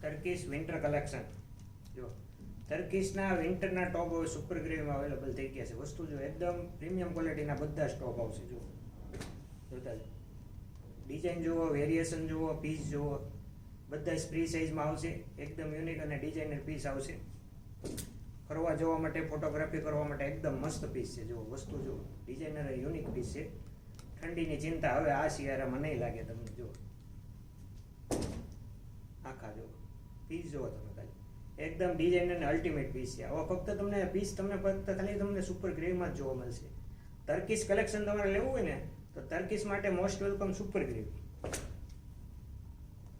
Turkish winter collection. જો ટર્કીશના વિન્ટરના ટોપ હવે super ગ્રેમાં available થઈ ગયા છે. વસ્તુ જો એકદમ પ્રીમિયમ ક્વોલિટીના બધા જ ટોપ આવશે. જો જોતા જ ડિઝાઇન જુઓ, વેરિએશન જુઓ, પીસ જુઓ, બધા જ ફ્રી સાઇઝમાં આવશે. એકદમ યુનિક અને ડિઝાઇનર પીસ આવશે. ફરવા જવા માટે, ફોટોગ્રાફી કરવા માટે એકદમ મસ્ત પીસ છે. જો વસ્તુ જો ડિઝાઇનર યુનિક પીસ છે. ઠંડીની ચિંતા હવે આ શિયાળામાં નહીં લાગે તમને. જો આખા જો પીસ જુઓ તમે ખાલી, એકદમ ડિઝાઇનર અને અલ્ટિમેટ પીસ છે. હવે ફક્ત તમને પીસ ફક્ત ખાલી તમને સુપર ગ્રેમાં જ જોવા મળશે. ટર્કીશ કલેક્શન તમારે લેવું હોય ને તો ટર્કીશ માટે મોસ્ટ વેલકમ સુપર ગ્રે.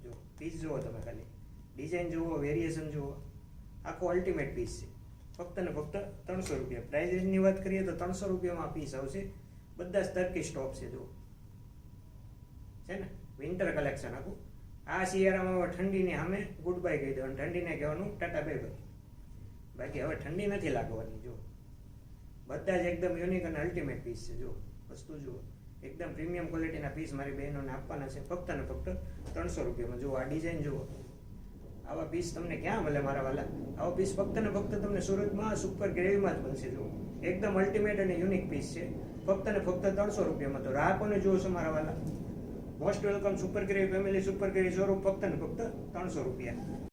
જો પીસ જુઓ તમે ખાલી, ડિઝાઇન જુઓ, વેરિએશન જુઓ, આખો અલ્ટિમેટ પીસ છે. ફક્ત ને ફક્ત 300 રૂપિયા. પ્રાઇસ રેન્જની વાત કરીએ તો 300 રૂપિયામાં પીસ આવશે. બધા જ ટર્કીશ ટોપ છે. જો છે ને વિન્ટર કલેક્શન આખું. આ શિયાળામાં ઠંડીની સામે ગુડ બાય કહી દેવાનું, ઠંડીને કહેવાનું ટાટા બાય બાય. બાકી હવે ઠંડી નથી લાગવાની. જો બધા જ એકદમ યુનિક અને અલ્ટિમેટ પીસ છે. જો વસ્તુ જુઓ, એકદમ પ્રીમિયમ ક્વોલિટીના પીસ મારી બહેનોને આપવાના છે ફક્ત ને ફક્ત 300 રૂપિયામાં. જુઓ આ ડિઝાઇન જુઓ, આવા પીસ તમને ક્યાં મળે મારા વાલા? આવા પીસ ફક્ત ને ફક્ત તમને સુરતમાં સુપર ગ્રેવીમાં જ મળશે. જુઓ એકદમ અલ્ટિમેટ અને યુનિક પીસ છે. ફક્ત ને ફક્ત 300 રૂપિયામાં. તો રાહ કોને જુઓ છો મારા વાલા? Most welcome super gravy family, super gravy showroom, ફક્ત ને ફક્ત 300 રૂપિયા.